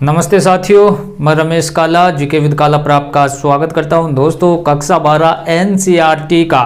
नमस्ते साथियों, मैं रमेश काला जीके विद काला पर आपका स्वागत करता हूं। दोस्तों, कक्षा 12 एनसीईआरटी का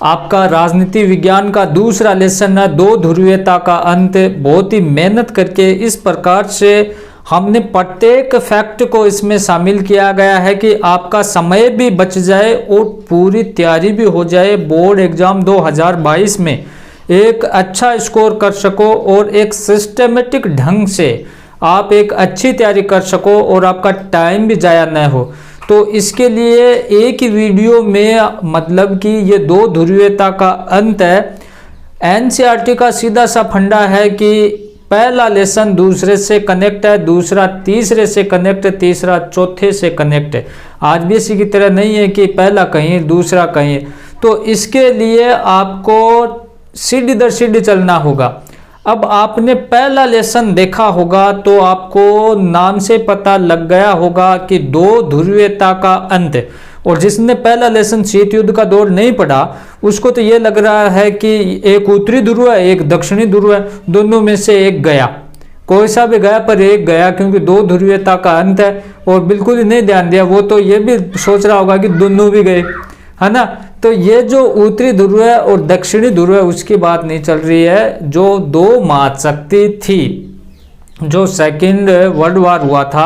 आपका राजनीति विज्ञान का दूसरा लेसन है, दो ध्रुवीयता का अंत। बहुत ही मेहनत करके इस प्रकार से हमने प्रत्येक फैक्ट को इसमें शामिल किया गया है कि आपका समय भी बच जाए और पूरी तैयारी भी हो जाए। बोर्ड एग्जाम 2022 में एक अच्छा स्कोर कर सको और एक सिस्टमेटिक ढंग से आप एक अच्छी तैयारी कर सको और आपका टाइम भी ज़ाया न हो। तो इसके लिए एक ही वीडियो में मतलब कि ये दो ध्रुवीयता का अंत है। एनसीईआरटी का सीधा सा फंडा है कि पहला लेसन दूसरे से कनेक्ट है, दूसरा तीसरे से कनेक्ट है, तीसरा चौथे से कनेक्ट है। आरबीएससी की तरह नहीं है कि पहला कहीं दूसरा कहीं। तो इसके लिए आपको सीढ़ी दर सीढ़ी चलना होगा। अब आपने पहला लेसन देखा होगा तो आपको नाम से पता लग गया होगा कि दो ध्रुवीयता का अंत। और जिसने पहला लेसन शीत युद्ध का दौर नहीं पढ़ा उसको तो ये लग रहा है कि एक उत्तरी ध्रुव है, एक दक्षिणी ध्रुव है, दोनों में से एक गया। कोई सा भी गया पर एक गया, क्योंकि दो ध्रुवीयता का अंत है। और बिल्कुल ही नहीं ध्यान दिया, वो तो ये भी सोच रहा होगा कि दोनों भी गए, है ना। तो ये जो उत्तरी ध्रुव है और दक्षिणी ध्रुव है उसकी बात नहीं चल रही है। जो दो महाशक्ति थी, जो सेकंड वर्ल्ड वॉर हुआ था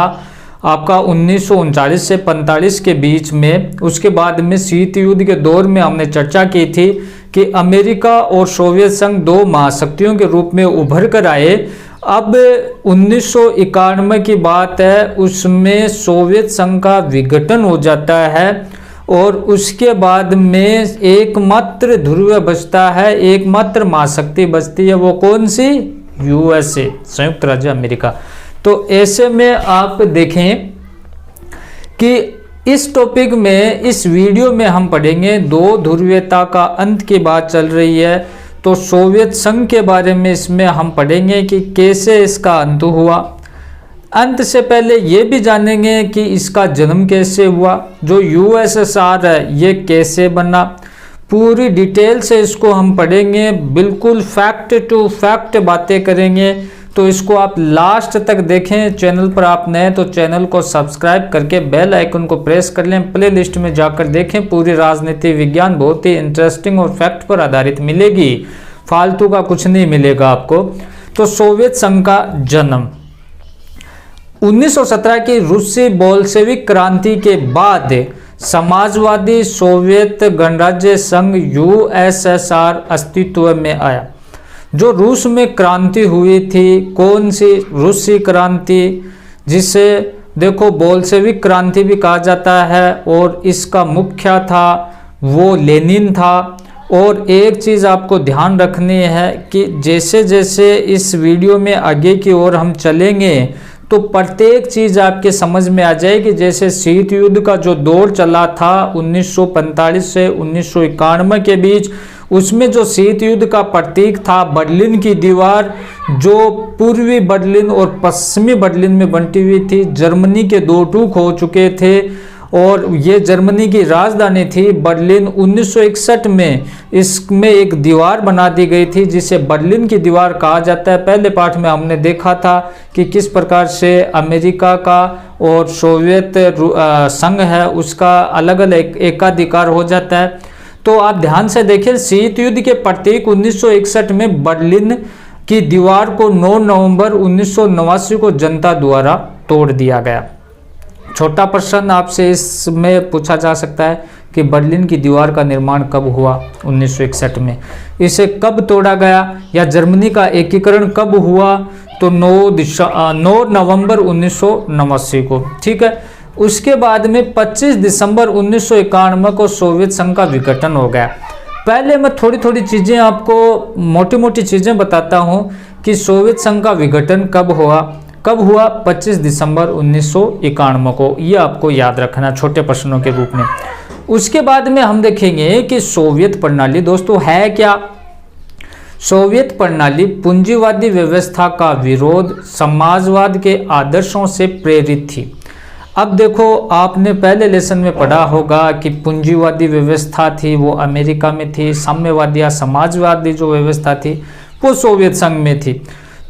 आपका 1939 से 45 के बीच में, उसके बाद में शीत युद्ध के दौर में हमने चर्चा की थी कि अमेरिका और सोवियत संघ दो महाशक्तियों के रूप में उभर कर आए। अब 1991 की बात है, उसमें सोवियत संघ का विघटन हो जाता है और उसके बाद में एकमात्र ध्रुव बचता है, एकमात्र महाशक्ति बचती है। वो कौन सी? यूएसए, संयुक्त राज्य अमेरिका। तो ऐसे में आप देखें कि इस टॉपिक में, इस वीडियो में हम पढ़ेंगे दो ध्रुवीयता का अंत की बात चल रही है। तो सोवियत संघ के बारे में इसमें हम पढ़ेंगे कि कैसे इसका अंत हुआ। अंत से पहले ये भी जानेंगे कि इसका जन्म कैसे हुआ, जो यूएसएसआर है ये कैसे बना। पूरी डिटेल से इसको हम पढ़ेंगे, बिल्कुल फैक्ट टू फैक्ट बातें करेंगे। तो इसको आप लास्ट तक देखें। चैनल पर आप नए तो चैनल को सब्सक्राइब करके बेल आइकन को प्रेस कर लें। प्ले लिस्ट में जाकर देखें, पूरी राजनीति विज्ञान बहुत ही इंटरेस्टिंग और फैक्ट पर आधारित मिलेगी, फालतू का कुछ नहीं मिलेगा आपको। तो सोवियत संघ का जन्म 1917 की रूसी बोल्शेविक क्रांति के बाद समाजवादी सोवियत गणराज्य संघ यूएसएसआर अस्तित्व में आया। जो रूस में क्रांति हुई थी, कौन सी? रूसी क्रांति, जिसे देखो बोल्शेविक क्रांति भी कहा जाता है। और इसका मुख्य था वो लेनिन था। और एक चीज़ आपको ध्यान रखनी है कि जैसे जैसे इस वीडियो में आगे की ओर हम चलेंगे तो प्रत्येक चीज़ आपके समझ में आ जाएगी। जैसे शीत युद्ध का जो दौर चला था 1945 से 1991 के बीच, उसमें जो शीत युद्ध का प्रतीक था बर्लिन की दीवार, जो पूर्वी बर्लिन और पश्चिमी बर्लिन में बंटी हुई थी। जर्मनी के दो टुकड़े हो चुके थे और ये जर्मनी की राजधानी थी बर्लिन। 1961 में इसमें एक दीवार बना दी गई थी जिसे बर्लिन की दीवार कहा जाता है। पहले पाठ में हमने देखा था कि किस प्रकार से अमेरिका का और सोवियत संघ है उसका अलग अलग एकाधिकार हो जाता है। तो आप ध्यान से देखें, शीत युद्ध के प्रतीक 1961 में बर्लिन की दीवार को 9 नवंबर 1989 को जनता द्वारा तोड़ दिया गया। छोटा प्रश्न आपसे इसमें पूछा जा सकता है कि बर्लिन की दीवार का निर्माण कब हुआ? 1961 में। इसे कब तोड़ा गया या जर्मनी का एकीकरण कब हुआ? तो 9 नवंबर 1989 को। ठीक है। उसके बाद में 25 दिसंबर 1991 को सोवियत संघ का विघटन हो गया। पहले मैं थोड़ी थोड़ी चीज़ें आपको, मोटी मोटी चीज़ें बताता हूँ कि सोवियत संघ का विघटन कब हुआ। 25 दिसंबर 1991 को। ये आपको याद रखना छोटे प्रश्नों के रूप में। उसके बाद में हम देखेंगे कि सोवियत प्रणाली दोस्तों है क्या। सोवियत प्रणाली पूंजीवादी व्यवस्था का विरोध समाजवाद के आदर्शों से प्रेरित थी। अब देखो, आपने पहले लेसन में पढ़ा होगा कि पूंजीवादी व्यवस्था थी वो अमेरिका में थी, साम्यवादी या समाजवादी जो व्यवस्था थी वो सोवियत संघ में थी।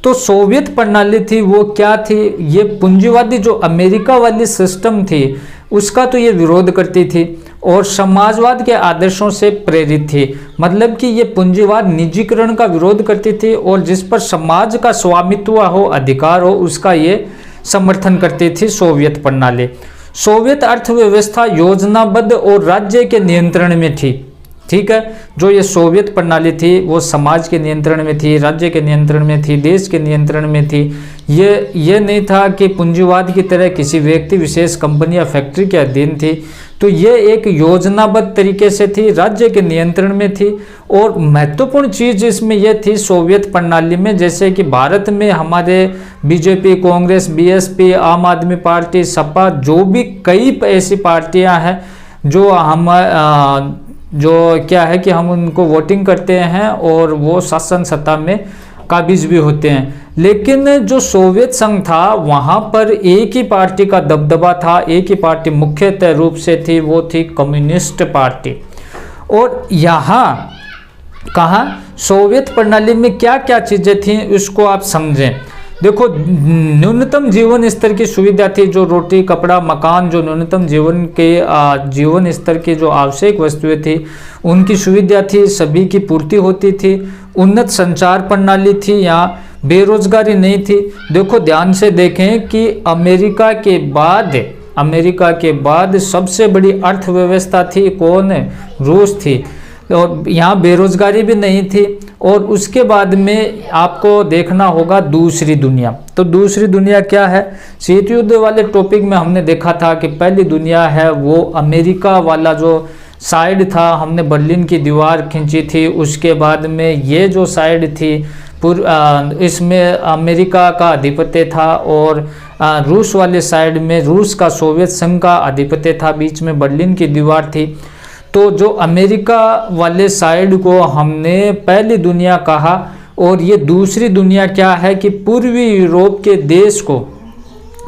तो सोवियत प्रणाली थी वो क्या थी, ये पूंजीवादी जो अमेरिका वाली सिस्टम थी उसका तो ये विरोध करती थी और समाजवाद के आदर्शों से प्रेरित थी। मतलब कि ये पूंजीवाद निजीकरण का विरोध करती थी और जिस पर समाज का स्वामित्व हो, अधिकार हो, उसका ये समर्थन करती थी सोवियत प्रणाली। सोवियत अर्थव्यवस्था योजनाबद्ध और राज्य के नियंत्रण में थी। ठीक है, जो ये सोवियत प्रणाली थी वो समाज के नियंत्रण में थी, राज्य के नियंत्रण में थी, देश के नियंत्रण में थी। ये नहीं था कि पूंजीवाद की तरह किसी व्यक्ति विशेष कंपनी या फैक्ट्री के अधीन थी। तो ये एक योजनाबद्ध तरीके से थी, राज्य के नियंत्रण में थी। और महत्वपूर्ण चीज इसमें यह थी सोवियत प्रणाली में, जैसे कि भारत में हमारे बीजेपी, कांग्रेस, बीएसपी, आम आदमी पार्टी, सपा, जो भी कई ऐसी पार्टियां हैं जो हम जो क्या है कि हम उनको वोटिंग करते हैं और वो शासन सत्ता में काबिज भी होते हैं। लेकिन जो सोवियत संघ था वहाँ पर एक ही पार्टी का दबदबा था, एक ही पार्टी मुख्यतः रूप से थी, वो थी कम्युनिस्ट पार्टी। और यहाँ कहाँ सोवियत प्रणाली में क्या क्या चीज़ें थी उसको आप समझें। देखो, न्यूनतम जीवन स्तर की सुविधा थी, जो रोटी, कपड़ा, मकान, जो न्यूनतम जीवन स्तर की जो आवश्यक वस्तुएं थी उनकी सुविधा थी, सभी की पूर्ति होती थी। उन्नत संचार प्रणाली थी, यहाँ बेरोजगारी नहीं थी। देखो ध्यान से देखें कि अमेरिका के बाद सबसे बड़ी अर्थव्यवस्था थी कौन है, रूस थी, और यहाँ बेरोजगारी भी नहीं थी। और उसके बाद में आपको देखना होगा दूसरी दुनिया। तो दूसरी दुनिया क्या है, शीत युद्ध वाले टॉपिक में हमने देखा था कि पहली दुनिया है वो अमेरिका वाला जो साइड था, हमने बर्लिन की दीवार खींची थी। उसके बाद में ये जो साइड थी इसमें अमेरिका का आधिपत्य था और रूस वाले साइड में रूस का, सोवियत संघ का आधिपत्य था, बीच में बर्लिन की दीवार थी। तो जो अमेरिका वाले साइड को हमने पहली दुनिया कहा। और ये दूसरी दुनिया क्या है कि पूर्वी यूरोप के देश को,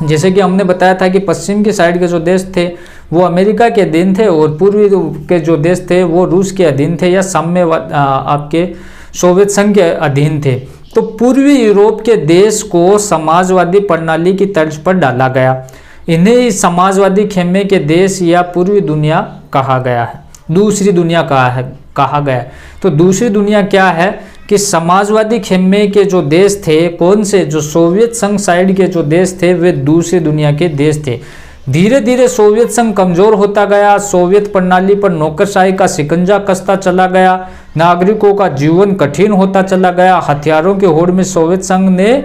जैसे कि हमने बताया था कि पश्चिम की साइड के जो देश थे वो अमेरिका के अधीन थे और पूर्वी के जो देश थे वो रूस के अधीन थे या साम्य आपके सोवियत संघ के अधीन थे। तो पूर्वी यूरोप के देश को समाजवादी प्रणाली की तर्ज पर डाला गया। इन्हें समाजवादी खेमे के देश या पूर्वी दुनिया कहा गया है, दूसरी दुनिया कहा गया। तो दूसरी दुनिया क्या है कि समाजवादी खेमे के जो देश थे, कौन से, जो सोवियत संघ साइड के जो देश थे वे दूसरी दुनिया के देश थे। धीरे धीरे सोवियत संघ कमजोर होता गया, सोवियत प्रणाली पर नौकरशाही का शिकंजा कसता चला गया, नागरिकों का जीवन कठिन होता चला गया। हथियारों की होड़ में सोवियत संघ ने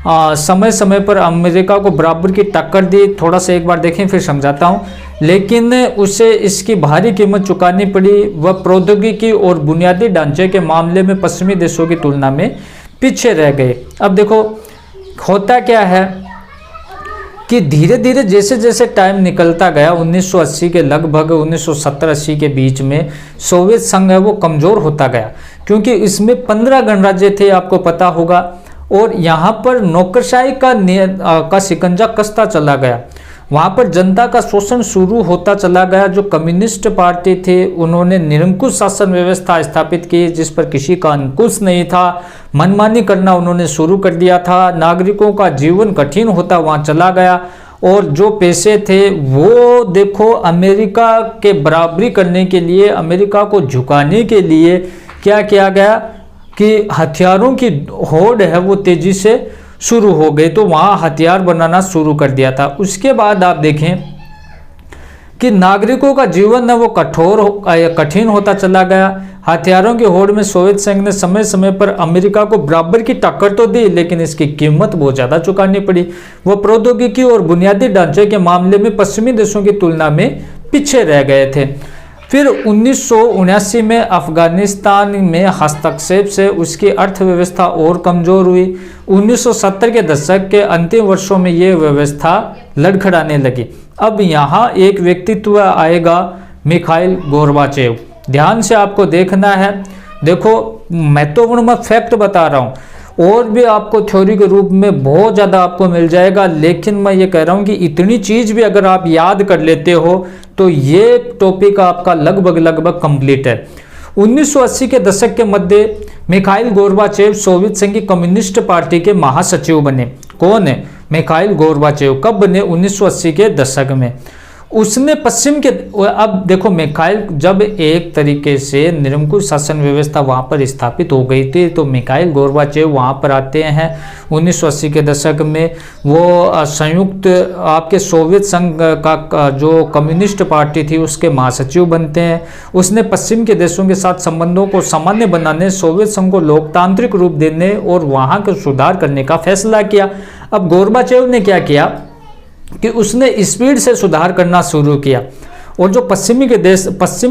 समय समय पर अमेरिका को बराबर की टक्कर दी। थोड़ा सा एक बार देखें फिर समझाता हूँ। लेकिन उसे इसकी भारी कीमत चुकानी पड़ी। वह प्रौद्योगिकी और बुनियादी ढांचे के मामले में पश्चिमी देशों की तुलना में पीछे रह गए। अब देखो होता क्या है कि धीरे धीरे जैसे जैसे टाइम निकलता गया, 1980 के लगभग 1970-80 के बीच में सोवियत संघ है वो कमज़ोर होता गया, क्योंकि इसमें 15 गणराज्य थे, आपको पता होगा। और यहाँ पर नौकरशाही का शिकंजा कसता चला गया, वहाँ पर जनता का शोषण शुरू होता चला गया। जो कम्युनिस्ट पार्टी थी उन्होंने निरंकुश शासन व्यवस्था स्थापित की जिस पर किसी का अंकुश नहीं था, मनमानी करना उन्होंने शुरू कर दिया था। नागरिकों का जीवन कठिन होता वहाँ चला गया और जो पैसे थे वो देखो अमेरिका के बराबरी करने के लिए, अमेरिका को झुकाने के लिए क्या किया गया कि हथियारों की होड़ है वो तेजी से शुरू हो गई, तो वहाँ हथियार बनाना शुरू कर दिया था। उसके बाद आप देखें कि नागरिकों का जीवन है वो कठिन होता चला गया। हथियारों की होड़ में सोवियत संघ ने समय समय पर अमेरिका को बराबर की टक्कर तो दी, लेकिन इसकी कीमत बहुत ज़्यादा चुकानी पड़ी। वो प्रौद्योगिकी और बुनियादी ढांचे के मामले में पश्चिमी देशों की तुलना में पीछे रह गए थे। फिर 1979 में अफगानिस्तान में हस्तक्षेप से उसकी अर्थव्यवस्था और कमज़ोर हुई। 1970 के दशक के अंतिम वर्षों में ये व्यवस्था लड़खड़ाने लगी। अब यहाँ एक व्यक्तित्व आएगा, मिखाइल गोर्बाचेव। ध्यान से आपको देखना है। देखो महत्वपूर्ण मैं फैक्ट बता रहा हूँ, और भी आपको थ्योरी के रूप में बहुत ज़्यादा आपको मिल जाएगा, लेकिन मैं ये कह रहा हूँ कि इतनी चीज़ भी अगर आप याद कर लेते हो तो ये टॉपिक आपका लगभग कंप्लीट है। 1980 के दशक के मध्य मिखाइल गोर्बाचेव सोवियत संघ की कम्युनिस्ट पार्टी के महासचिव बने। कौन है? Mikhail Gorbachev. कब बने? 1980 के दशक में। उसने पश्चिम के, अब देखो मिखाइल, जब एक तरीके से निरंकुश शासन व्यवस्था वहाँ पर स्थापित हो गई थी तो मिखाइल गोर्बाचेव वहाँ पर आते हैं 1980 के दशक में। वो संयुक्त आपके सोवियत संघ का जो कम्युनिस्ट पार्टी थी उसके महासचिव बनते हैं। उसने पश्चिम के देशों के साथ संबंधों को सामान्य बनाने, सोवियत संघ को लोकतांत्रिक रूप देने और वहाँ के सुधार करने का फैसला किया। अब गोर्बाचेव ने क्या किया कि उसने स्पीड से सुधार करना शुरू किया और जो पश्चिम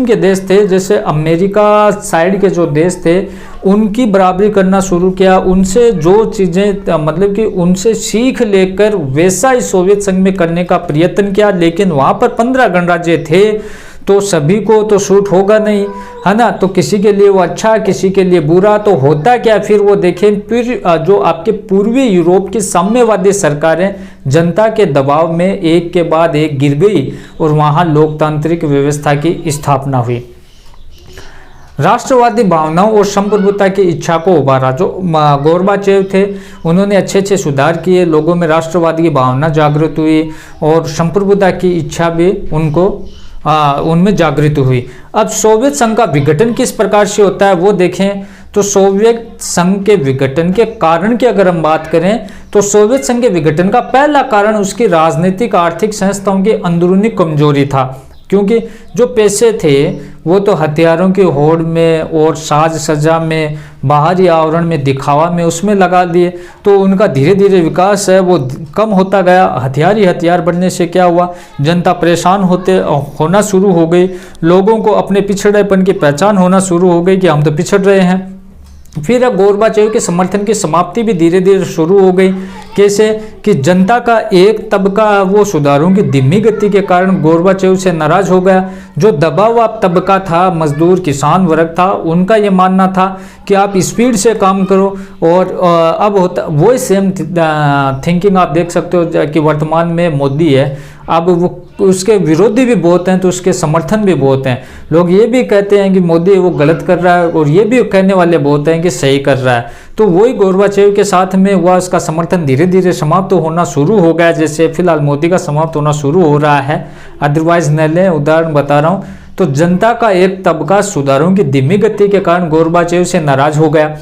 के देश थे, जैसे अमेरिका साइड के जो देश थे, उनकी बराबरी करना शुरू किया। उनसे जो चीज़ें मतलब कि उनसे सीख लेकर वैसा ही सोवियत संघ में करने का प्रयत्न किया। लेकिन वहाँ पर 15 गणराज्य थे तो सभी को तो सूट होगा नहीं, है ना। तो किसी के लिए वो अच्छा, किसी के लिए बुरा। तो होता क्या फिर वो देखें, फिर जो आपके पूर्वी यूरोप की साम्यवादी सरकारें जनता के दबाव में एक के बाद एक गिर गई और वहाँ लोकतांत्रिक व्यवस्था की स्थापना हुई। राष्ट्रवादी भावनाओं और संप्रभुता की इच्छा को उभारा। जो गोर्बाचेव थे उन्होंने अच्छे सुधार किए, लोगों में राष्ट्रवादी की भावना जागृत हुई और संप्रभुता की इच्छा भी उनमें जागृत हुई। अब सोवियत संघ का विघटन किस प्रकार से होता है वो देखें तो सोवियत संघ के विघटन के कारण की अगर हम बात करें तो सोवियत संघ के विघटन का पहला कारण उसकी राजनीतिक आर्थिक संस्थाओं की अंदरूनी कमजोरी था। क्योंकि जो पैसे थे वो तो हथियारों की होड़ में और साज सज्जा में, बाहरी आवरण में, दिखावा में, उसमें लगा दिए। तो उनका धीरे धीरे विकास है वो कम होता गया। हथियार बनने से क्या हुआ, जनता परेशान होना शुरू हो गई। लोगों को अपने पिछड़ेपन की पहचान होना शुरू हो गई कि हम तो पिछड़ रहे हैं। फिर गोर्बाचेव के समर्थन की समाप्ति भी धीरे धीरे शुरू हो गई। कैसे कि जनता का एक तबका वो सुधारों की धीमी गति के कारण गोर्बाचेव से नाराज हो गया। जो दबा हुआ तबका था, मजदूर किसान वर्ग था, उनका ये मानना था कि आप स्पीड से काम करो। और अब होता वही सेम थिंकिंग आप देख सकते हो कि वर्तमान में मोदी है, अब वो उसके विरोधी भी बहुत हैं तो उसके समर्थन भी बहुत हैं। लोग ये भी कहते हैं कि मोदी वो गलत कर रहा है और ये भी कहने वाले बहुत हैं कि सही कर रहा है। तो वही गोर्बाचेव के साथ में हुआ, उसका समर्थन धीरे धीरे समाप्त होना शुरू हो गया। जैसे फिलहाल मोदी का समाप्त होना शुरू हो रहा है, अदरवाइज न लें, उदाहरण बता रहा हूँ। तो जनता का एक तबका सुधारों की धीमी गति के कारण गोर्बाचेव से नाराज हो गया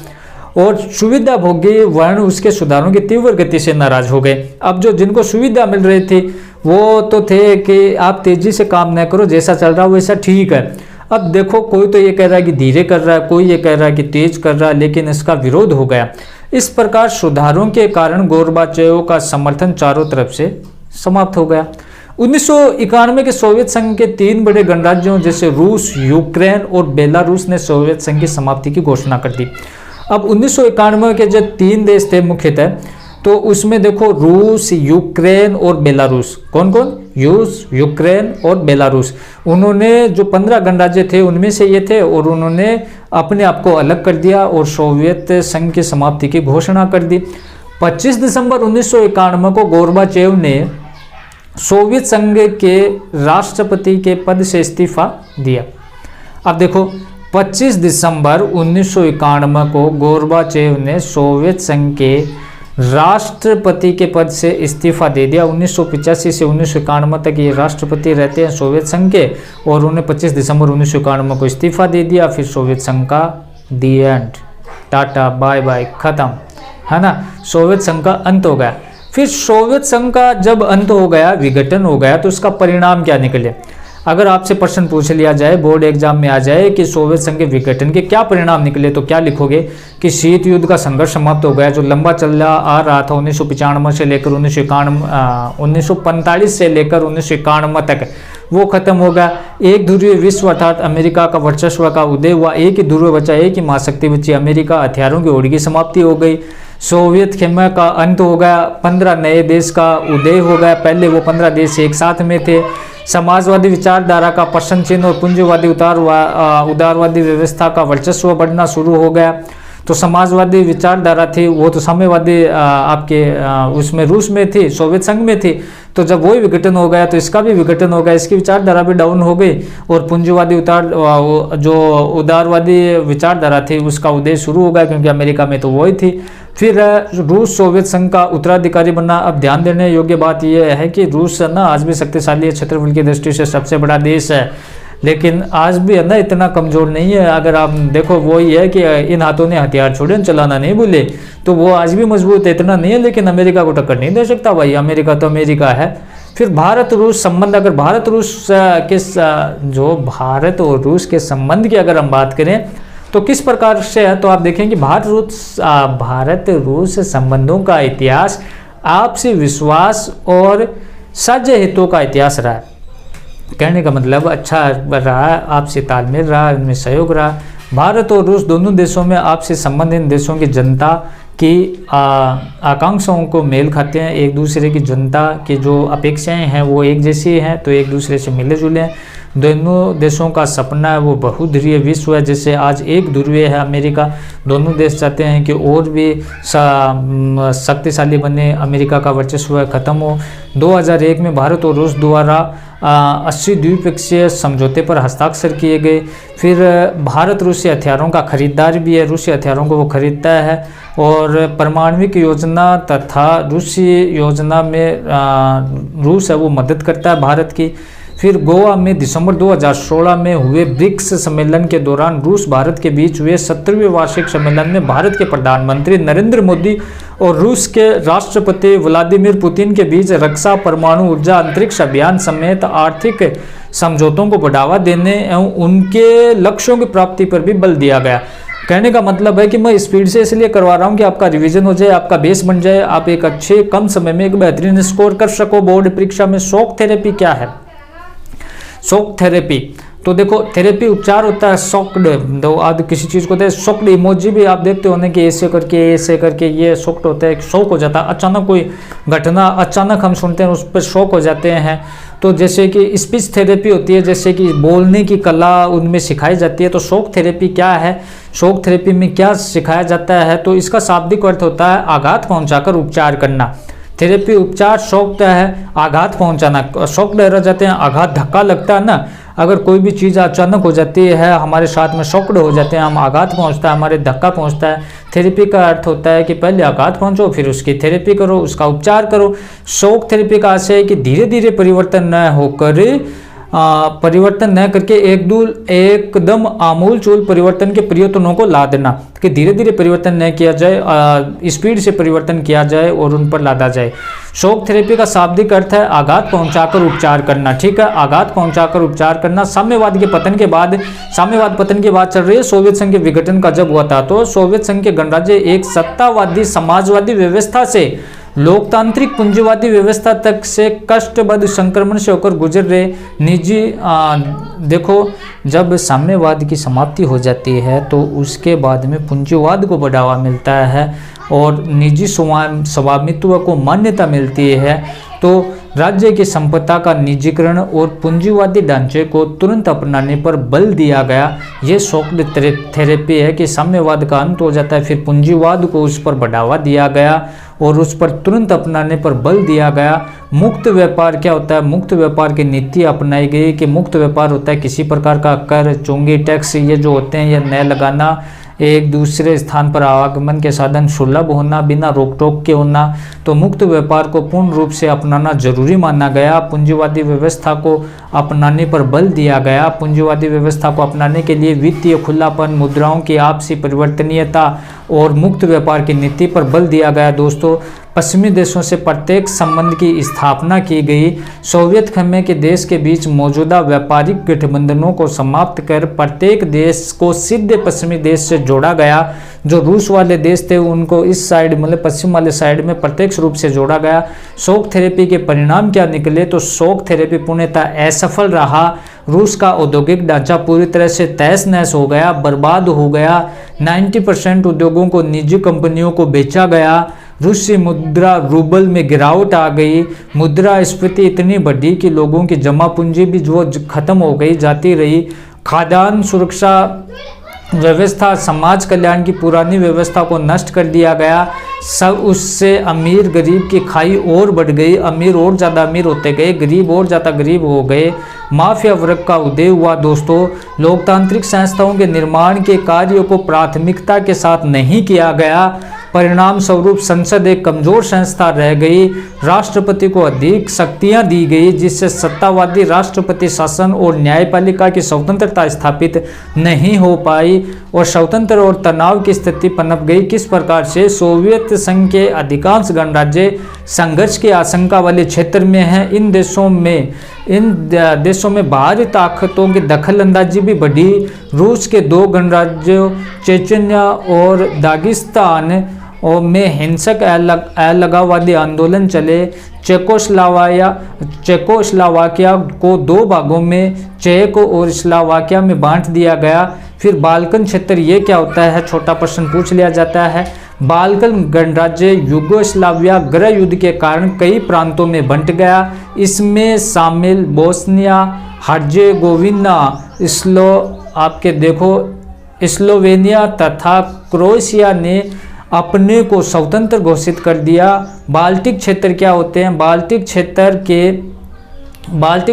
और सुविधा भोगी वर्ण उसके सुधारों की तीव्र गति से नाराज हो गए। अब जो जिनको सुविधा मिल रही थी वो तो थे कि आप तेजी से काम न करो, जैसा चल रहा है वैसा ठीक है। अब देखो कोई तो ये कह रहा है कि धीरे कर रहा है, कोई ये कह रहा है कि तेज कर रहा है, लेकिन इसका विरोध हो गया। इस प्रकार सुधारों के कारण गोर्बाचेव का समर्थन चारों तरफ से समाप्त हो गया। 1991 के सोवियत संघ के 3 बड़े गणराज्यों जैसे रूस, यूक्रेन और बेलारूस ने सोवियत संघ की समाप्ति की घोषणा कर दी। अब 1991 के जो 3 देश थे मुख्यतः, तो उसमें देखो रूस, यूक्रेन और बेलारूस, कौन कौन? रूस, यूक्रेन और बेलारूस। उन्होंने जो 15 गणराज्य थे उनमें से ये थे और उन्होंने अपने आप को अलग कर दिया और सोवियत संघ की समाप्ति की घोषणा कर दी। 25 दिसंबर 1991 को गोर्बाचेव ने सोवियत संघ के राष्ट्रपति के पद से इस्तीफा दिया। अब देखो 25 दिसंबर 1991 को गोर्बाचेव ने सोवियत संघ के राष्ट्रपति के पद से इस्तीफा दे दिया। 1985 से 1991 तक ये राष्ट्रपति रहते हैं सोवियत संघ के और उन्हें 25 दिसंबर 1991 को इस्तीफा दे दिया। फिर सोवियत संघ का दी एंड, टाटा बाय बाय, खत्म, है ना। सोवियत संघ का अंत हो गया। फिर सोवियत संघ का जब अंत हो गया, विघटन हो गया, तो उसका परिणाम क्या निकले? अगर आपसे प्रश्न पूछ लिया जाए, बोर्ड एग्जाम में आ जाए कि सोवियत संघ के विघटन के क्या परिणाम निकले, तो क्या लिखोगे कि शीत युद्ध का संघर्ष समाप्त हो गया, जो लंबा चला आ रहा था 1995 से लेकर 1945 से लेकर 1991 तक, वो खत्म हो गया। एक ध्रुवीय विश्व अर्थात अमेरिका का वर्चस्व का उदय हुआ। एक ही ध्रुव बचा, एक ही महाशक्ति बची अमेरिका। हथियारों की होड़ की समाप्ति हो गई। सोवियत खेमे का अंत हो गया। 15 नए देश का उदय हो गया। पहले वो 15 देश एक साथ में थे। समाजवादी विचारधारा का प्रश्न चिन्ह और पूंजीवादी उदारवादी व्यवस्था का वर्चस्व बढ़ना शुरू हो गया। तो समाजवादी विचारधारा थी वो तो साम्यवादी आपके उसमें रूस में थी, सोवियत संघ में थी। तो जब वही विघटन हो गया तो इसका भी विघटन हो गया, इसकी विचारधारा भी डाउन हो गई और पूंजीवादी जो उदारवादी विचारधारा थी उसका उदय शुरू हो गया, क्योंकि अमेरिका में तो वही थी। फिर रूस सोवियत संघ का उत्तराधिकारी बना। अब ध्यान देने योग्य बात यह है कि रूस ना आज भी शक्तिशाली है, क्षेत्रफल की दृष्टि से सबसे बड़ा देश है, लेकिन आज भी है ना इतना कमजोर नहीं है। अगर आप देखो वही है कि इन हाथों ने हथियार छोड़े, चलाना नहीं भूले, तो वो आज भी मजबूत है, इतना नहीं है, लेकिन अमेरिका को टक्कर नहीं दे सकता भाई, अमेरिका तो अमेरिका है। फिर भारत रूस संबंध, अगर भारत रूस के जो भारत और रूस के संबंध की अगर हम बात करें तो किस प्रकार से है, तो आप देखें कि भारत रूस संबंधों का इतिहास आपसी विश्वास और साझे हितों का इतिहास रहा है। कहने का मतलब अच्छा रहा, आपसी तालमेल रहा, उनमें सहयोग रहा। भारत और रूस दोनों देशों में आपसी संबंध इन देशों की जनता की आकांक्षाओं को मेल खाते हैं। एक दूसरे की जनता की जो अपेक्षाएं हैं वो एक जैसी हैं, तो एक दूसरे से मिले जुले हैं। दोनों देशों का सपना है वो बहुध्रुवीय विश्व है, जैसे आज एक ध्रुवीय है अमेरिका। दोनों देश चाहते हैं कि और भी शक्तिशाली बने, अमेरिका का वर्चस्व खत्म हो। 2001 में भारत और रूस द्वारा 80 द्विपक्षीय समझौते पर हस्ताक्षर किए गए। फिर भारत रूसी हथियारों का खरीदार भी है, रूसी हथियारों को वो खरीदता है और परमाणविक योजना तथा रूसी योजना में रूस है वो मदद करता है भारत की। फिर गोवा में दिसंबर 2016 में हुए ब्रिक्स सम्मेलन के दौरान रूस भारत के बीच हुए 17वें वार्षिक सम्मेलन में भारत के प्रधानमंत्री नरेंद्र मोदी और रूस के राष्ट्रपति व्लादिमीर पुतिन के बीच रक्षा, परमाणु ऊर्जा, अंतरिक्ष अभियान समेत आर्थिक समझौतों को बढ़ावा देने एवं उनके लक्ष्यों की प्राप्ति पर भी बल दिया गया। कहने का मतलब है कि मैं स्पीड से इसलिए करवा रहा हूँ कि आपका रिवीजन हो जाए, आपका बेस बन जाए, आप एक अच्छे कम समय में एक बेहतरीन स्कोर कर सको बोर्ड परीक्षा में। शॉक थेरेपी क्या है? शॉक थेरेपी तो देखो, थेरेपी उपचार होता है शॉक्ड, तो आज किसी चीज़ को शॉक्ड इमोजी भी आप देखते होने कि ऐसे करके ये शॉक्ड होता है, शॉक हो जाता है। अचानक कोई घटना अचानक हम सुनते हैं उस पर शॉक हो जाते हैं। तो जैसे कि स्पीच थेरेपी होती है, जैसे कि बोलने की कला उनमें सिखाई जाती है। तो शॉक थेरेपी क्या है? शॉक थेरेपी में क्या सिखाया जाता है? तो इसका शाब्दिक अर्थ होता है आघात पहुंचाकर उपचार करना। थेरेपी उपचार शॉक है, आघात पहुंचाना। शॉक रह जाते हैं, आघात धक्का लगता है ना, अगर कोई भी चीज़ अचानक हो जाती है हमारे साथ में, शॉक्ड हो जाते हैं हम, आघात पहुंचता है, हमारे धक्का पहुंचता है। थेरेपी का अर्थ होता है कि पहले आघात पहुंचो, फिर उसकी थेरेपी करो, उसका उपचार करो। शॉक थेरेपी का आशय है कि धीरे धीरे परिवर्तन न करके एकदम आमूलचूल परिवर्तन के प्रयत्नों को ला देना, कि धीरे धीरे परिवर्तन न किया जाए, स्पीड से परिवर्तन किया जाए और उन पर लादा जाए। शॉक थेरेपी का शाब्दिक अर्थ है आघात पहुंचाकर उपचार करना। ठीक है, आघात पहुंचाकर उपचार करना। साम्यवाद पतन के बाद चल रही है। सोवियत संघ के विघटन का जब हुआ था तो सोवियत संघ के गणराज्य एक सत्तावादी समाजवादी व्यवस्था से लोकतांत्रिक पूंजीवादी व्यवस्था तक से कष्टबद्ध संक्रमण से होकर गुजर रहे। निजी देखो, जब साम्यवाद की समाप्ति हो जाती है तो उसके बाद में पूंजीवाद को बढ़ावा मिलता है और निजी स्वामित्व को मान्यता मिलती है। तो राज्य की संपदा का निजीकरण और पूंजीवादी ढांचे को तुरंत अपनाने पर बल दिया गया। ये शॉक थेरेपी है कि साम्यवाद का अंत हो जाता है, फिर पूंजीवाद को उस पर बढ़ावा दिया गया और उस पर तुरंत अपनाने पर बल दिया गया। मुक्त व्यापार क्या होता है? मुक्त व्यापार की नीति अपनाई गई कि मुक्त व्यापार होता है किसी प्रकार का कर, चुंगी, टैक्स ये जो होते हैं ये न लगाना, एक दूसरे स्थान पर आवागमन के साधन सुलभ होना, बिना रोक टोक के होना। तो मुक्त व्यापार को पूर्ण रूप से अपनाना जरूरी माना गया। पूंजीवादी व्यवस्था को अपनाने पर बल दिया गया। पूंजीवादी व्यवस्था को अपनाने के लिए वित्तीय खुलापन, मुद्राओं की आपसी परिवर्तनीयता और मुक्त व्यापार की नीति पर बल दिया गया। दोस्तों, पश्चिमी देशों से प्रत्येक संबंध की स्थापना की गई। सोवियत खंड के देश के बीच मौजूदा व्यापारिक गठबंधनों को समाप्त कर प्रत्येक देश को सीधे पश्चिमी देश से जोड़ा गया। जो रूस वाले देश थे उनको इस साइड मतलब पश्चिम वाले साइड में प्रत्यक्ष रूप से जोड़ा गया। शॉक थेरेपी के परिणाम क्या निकले? तो शॉक थेरेपी पूर्णतः असफल रहा। रूस का औद्योगिक ढांचा पूरी तरह से तहस नहस हो गया, बर्बाद हो गया। 90% उद्योगों को निजी कंपनियों को बेचा गया। रूसी मुद्रा रूबल में गिरावट आ गई। मुद्रास्फीति इतनी बढ़ी कि लोगों की जमा पूंजी भी जो खत्म हो गई जाती रही। खाद्यान्न सुरक्षा व्यवस्था, समाज कल्याण की पुरानी व्यवस्था को नष्ट कर दिया गया। सब उससे अमीर गरीब की खाई और बढ़ गई, अमीर और ज़्यादा अमीर होते गए, गरीब और ज़्यादा गरीब हो गए, माफिया वर्ग का उदय हुआ। दोस्तों, लोकतांत्रिक संस्थाओं के निर्माण के कार्यों को प्राथमिकता के साथ नहीं किया गया। परिणाम स्वरूप संसद एक कमजोर संस्था रह गई, राष्ट्रपति को अधिक शक्तियां दी गई, जिससे सत्तावादी राष्ट्रपति शासन और न्यायपालिका की स्वतंत्रता स्थापित नहीं हो पाई और स्वतंत्र और तनाव की स्थिति पनप गई। किस प्रकार से? सोवियत संघ के अधिकांश गणराज्य संघर्ष की आशंका वाले क्षेत्र में हैं। इन देशों में बाहरी ताकतों की दखलंदाजी भी बढ़ी। रूस के 2 गणराज्यों चेचन्या और दागिस्तान और में हिंसक अलगाववादी आंदोलन चले। चेकोस्लोवाकिया को 2 भागों में, चेक और स्लोवाकिया में बांट दिया गया। फिर बाल्कन क्षेत्र, ये क्या होता है? छोटा प्रश्न पूछ लिया जाता है। बाल्कन गणराज्य यूगोस्लाविया गृह युद्ध के कारण कई प्रांतों में बंट गया। इसमें शामिल बोस्निया हर्जेगोविना, स्लोवेनिया तथा क्रोएशिया ने अपने को स्वतंत्र घोषित कर दिया। बाल्टिक क्षेत्र क्या होते हैं? बाल्टिक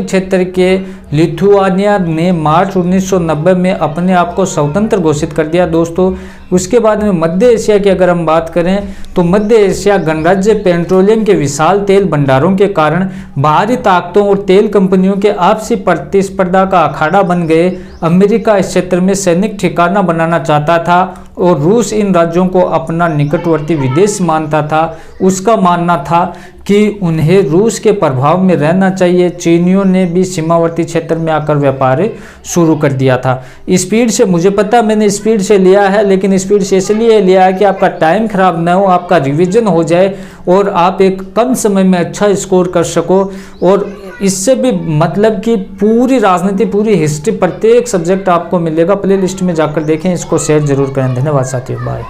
क्षेत्र के लिथुआनिया ने मार्च 1990 में अपने आप को स्वतंत्र घोषित कर दिया। दोस्तों, उसके बाद में मध्य एशिया की अगर हम बात करें तो मध्य एशिया गणराज्य पेट्रोलियम के विशाल तेल भंडारों के कारण बाहरी ताकतों और तेल कंपनियों के आपसी प्रतिस्पर्धा का अखाड़ा बन गए। अमेरिका इस क्षेत्र में सैनिक ठिकाना बनाना चाहता था और रूस इन राज्यों को अपना निकटवर्ती विदेश मानता था। उसका मानना था कि उन्हें रूस के प्रभाव में रहना चाहिए। चीनियों ने भी सीमावर्ती क्षेत्र में आकर व्यापार शुरू कर दिया था। स्पीड से, मुझे पता मैंने स्पीड से लिया है, लेकिन स्पीड से इसलिए लिया है कि आपका टाइम खराब ना हो, आपका रिवीजन हो जाए और आप एक कम समय में अच्छा स्कोर कर सको। और इससे भी मतलब कि पूरी राजनीति, पूरी हिस्ट्री, प्रत्येक सब्जेक्ट आपको मिलेगा। प्लेलिस्ट में जाकर देखें, इसको शेयर जरूर करें। धन्यवाद साथियों, बाय।